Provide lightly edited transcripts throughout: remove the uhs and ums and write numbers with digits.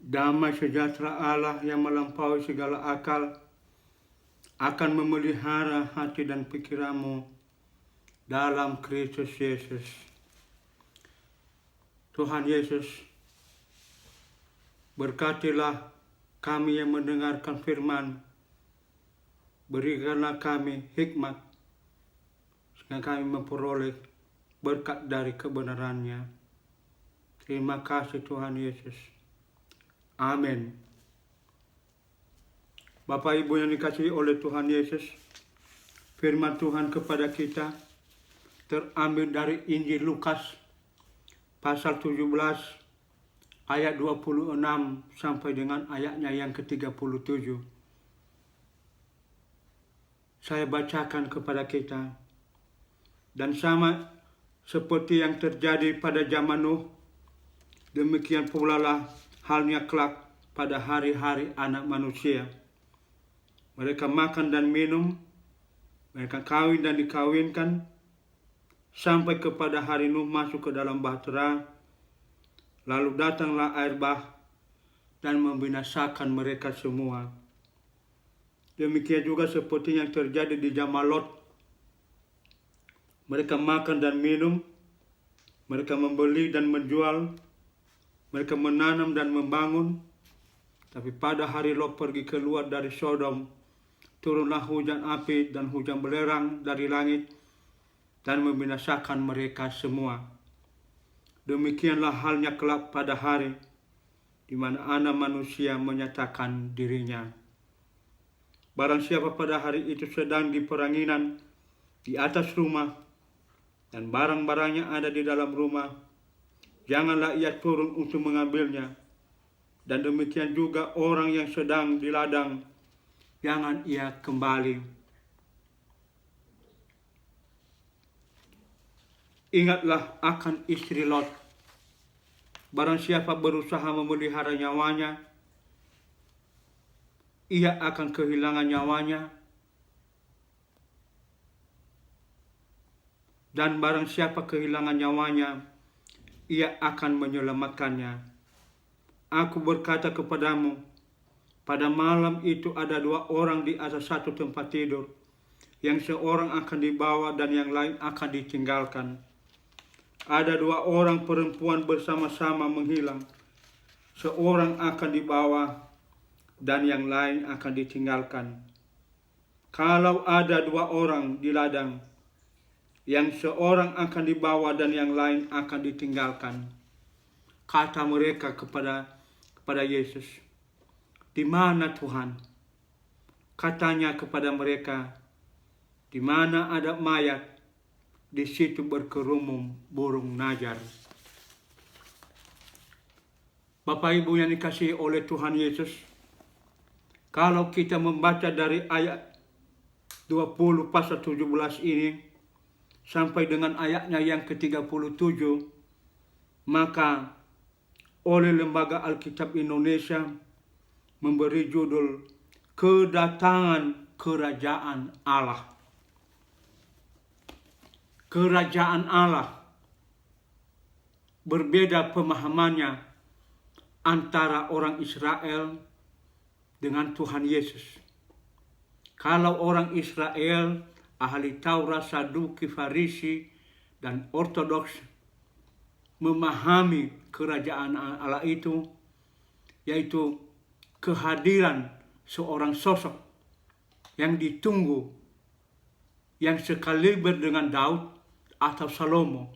Damai sejahtera Allah yang melampaui segala akal akan memelihara hati dan pikiranmu dalam Kristus Yesus. Tuhan Yesus, berkatilah kami yang mendengarkan firman. Berikanlah kami hikmat sehingga kami memperoleh berkat dari kebenarannya. Terima kasih Tuhan Yesus. Amin. Bapak Ibu yang dikasihi oleh Tuhan Yesus, firman Tuhan kepada kita terambil dari Injil Lukas pasal 17 ayat 26 sampai dengan ayatnya yang ke-37. Saya bacakan kepada kita. Dan sama seperti yang terjadi pada zaman Nuh, demikian pula lah halnya kelak pada hari-hari Anak Manusia. Mereka makan dan minum, mereka kawin dan dikawinkan, sampai kepada hari Nuh masuk ke dalam bahtera. Lalu datanglah air bah dan membinasakan mereka semua. Demikian juga seperti yang terjadi di zaman Lot. Mereka makan dan minum, mereka membeli dan menjual, mereka menanam dan membangun. Tapi pada hari Lot pergi keluar dari Sodom, turunlah hujan api dan hujan belerang dari langit dan membinasakan mereka semua. Demikianlah halnya kelak pada hari di mana Anak Manusia menyatakan dirinya. Barang siapa pada hari itu sedang di peranginan di atas rumah dan barang-barangnya ada di dalam rumah, janganlah ia turun untuk mengambilnya. Dan demikian juga orang yang sedang di ladang, jangan ia kembali. Ingatlah akan istri Lot. Barang siapa berusaha memelihara nyawanya, ia akan kehilangan nyawanya. Dan barang siapa kehilangan nyawanya, ia akan menyelamatkannya. Aku berkata kepadamu, pada malam itu ada dua orang di atas satu tempat tidur, yang seorang akan dibawa dan yang lain akan ditinggalkan. Ada dua orang perempuan bersama-sama menghilang, seorang akan dibawa dan yang lain akan ditinggalkan. Kalau ada dua orang di ladang, yang seorang akan dibawa dan yang lain akan ditinggalkan. Kata mereka kepada Yesus, "Di mana Tuhan?" Katanya kepada mereka, "Di mana ada mayat, di situ berkerumung burung najar." Bapak Ibu yang dikasihi oleh Tuhan Yesus, kalau kita membaca dari ayat 20 pasal 17 ini sampai dengan ayatnya yang ke-37, maka oleh Lembaga Alkitab Indonesia memberi judul Kedatangan Kerajaan Allah. Kerajaan Allah berbeda pemahamannya antara orang Israel dengan Tuhan Yesus. Kalau orang Israel, ahli Taurat, Saduki, Farisi, dan Ortodoks memahami kerajaan Allah itu, yaitu kehadiran seorang sosok yang ditunggu, yang sekaliber dengan Daud atau Salomo.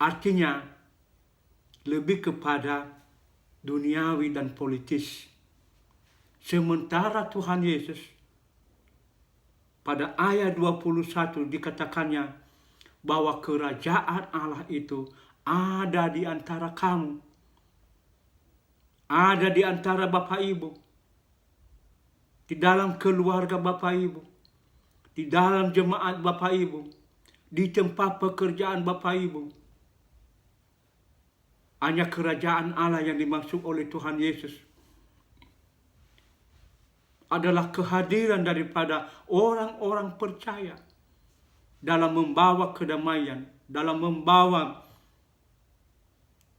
Artinya lebih kepada duniawi dan politis. Sementara Tuhan Yesus pada ayat 21 dikatakannya bahwa kerajaan Allah itu ada di antara kamu. Ada di antara Bapak Ibu. Di dalam keluarga Bapak Ibu. Di dalam jemaat Bapak Ibu. Di tempat pekerjaan Bapak Ibu. Hanya kerajaan Allah yang dimaksud oleh Tuhan Yesus adalah kehadiran daripada orang-orang percaya dalam membawa kedamaian, dalam membawa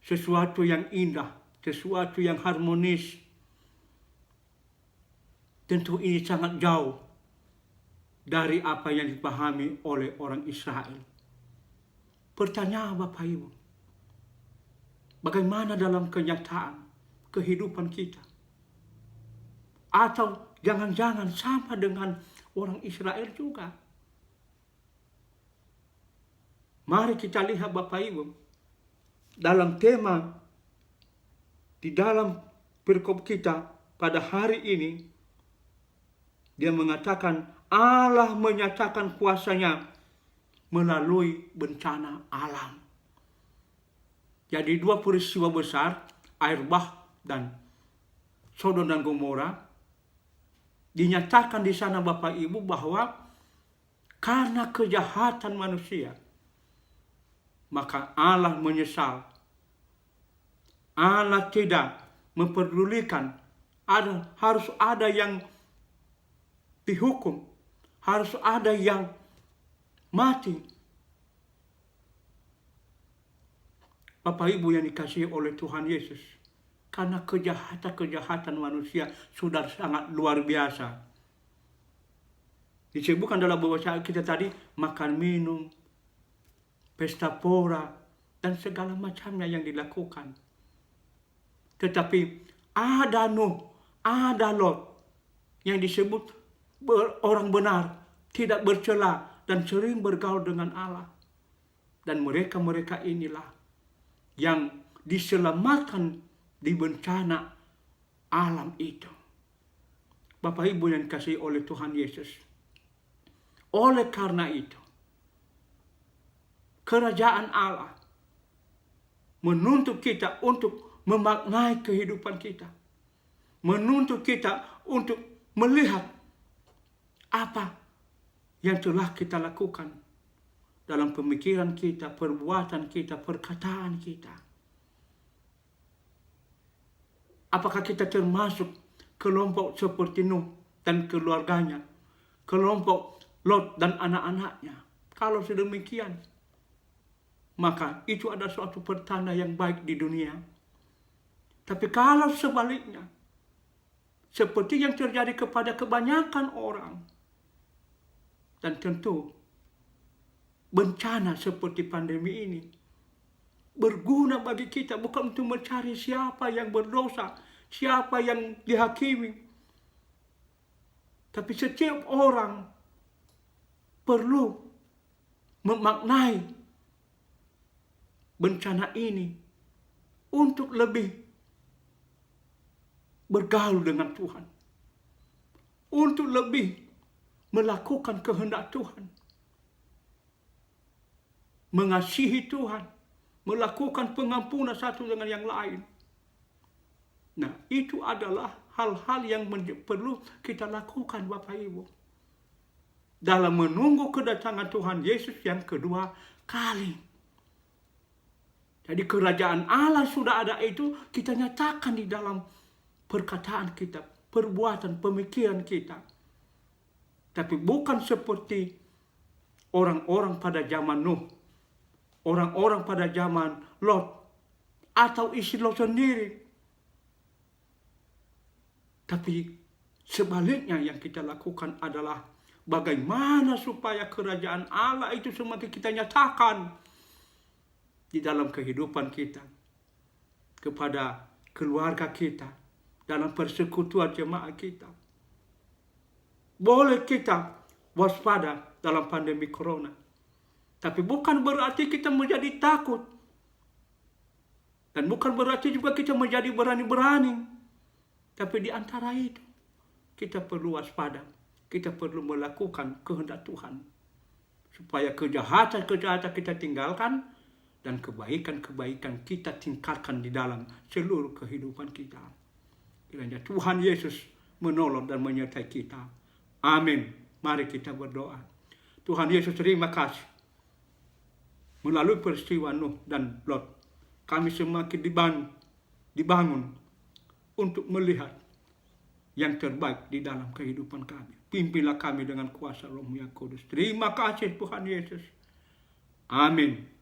sesuatu yang indah, sesuatu yang harmonis. Tentu ini sangat jauh dari apa yang dipahami oleh orang Israel. Pertanyaan Bapak Ibu, bagaimana dalam kenyataan kehidupan kita? Atau jangan-jangan sama dengan orang Israel juga? Mari kita lihat Bapak Ibu, dalam tema di dalam perikop kita pada hari ini, dia mengatakan Allah menyatakan kuasanya melalui bencana alam. Jadi dua peristiwa besar, air bah dan Sodom dan Gomora, dinyatakan di sana Bapak Ibu bahwa karena kejahatan manusia, maka Allah menyesal. Allah tidak memperdulikan, harus ada yang dihukum, harus ada yang mati. Bapak Ibu yang dikasihi oleh Tuhan Yesus, karena kejahatan manusia sudah sangat luar biasa. Disebutkan dalam bahasa kita tadi, makan minum, pesta pora, dan segala macamnya yang dilakukan. Tetapi ada Nuh, ada Lot, yang disebut orang benar, tidak bercela, dan sering bergaul dengan Allah. Dan mereka inilah yang diselamatkan di bencana alam itu. Bapak Ibu yang dikasihi oleh Tuhan Yesus. Oleh karena itu, kerajaan Allah menuntut kita untuk memaknai kehidupan kita. Menuntut kita untuk melihat apa yang telah kita lakukan dalam pemikiran kita, perbuatan kita, perkataan kita. Apakah kita termasuk kelompok seperti Nuh dan keluarganya, kelompok Lot dan anak-anaknya? Kalau sedemikian, maka itu ada suatu pertanda yang baik di dunia. Tapi kalau sebaliknya, seperti yang terjadi kepada kebanyakan orang, dan tentu bencana seperti pandemi ini berguna bagi kita, bukan untuk mencari siapa yang berdosa, siapa yang dihakimi. Tapi setiap orang perlu memaknai bencana ini untuk lebih bergaul dengan Tuhan, untuk lebih melakukan kehendak Tuhan, mengasihi Tuhan, melakukan pengampunan satu dengan yang lain. Nah, itu adalah hal-hal yang perlu kita lakukan Bapak Ibu dalam menunggu kedatangan Tuhan Yesus yang kedua kali. Jadi kerajaan Allah sudah ada, itu kita nyatakan di dalam perkataan kita, perbuatan, pemikiran kita. Tapi bukan seperti orang-orang pada zaman Nuh, orang-orang pada zaman Lot, atau isi Lot sendiri. Tapi sebaliknya yang kita lakukan adalah bagaimana supaya kerajaan Allah itu semakin kita nyatakan di dalam kehidupan kita, kepada keluarga kita, dalam persekutuan jemaat kita. Boleh kita waspada dalam pandemi corona, tapi bukan berarti kita menjadi takut. Dan bukan berarti juga kita menjadi berani-berani. Tapi di antara itu, kita perlu waspada. Kita perlu melakukan kehendak Tuhan. Supaya kejahatan-kejahatan kita tinggalkan, dan kebaikan-kebaikan kita tingkatkan di dalam seluruh kehidupan kita. Kiranya Tuhan Yesus menolong dan menyertai kita. Amin. Mari kita berdoa. Tuhan Yesus, terima kasih. Melalui peristiwa Nuh dan Lot, kami semakin dibangun untuk melihat yang terbaik di dalam kehidupan kami. Pimpinlah kami dengan kuasa Roh-Mu yang Kudus. Terima kasih Tuhan Yesus. Amin.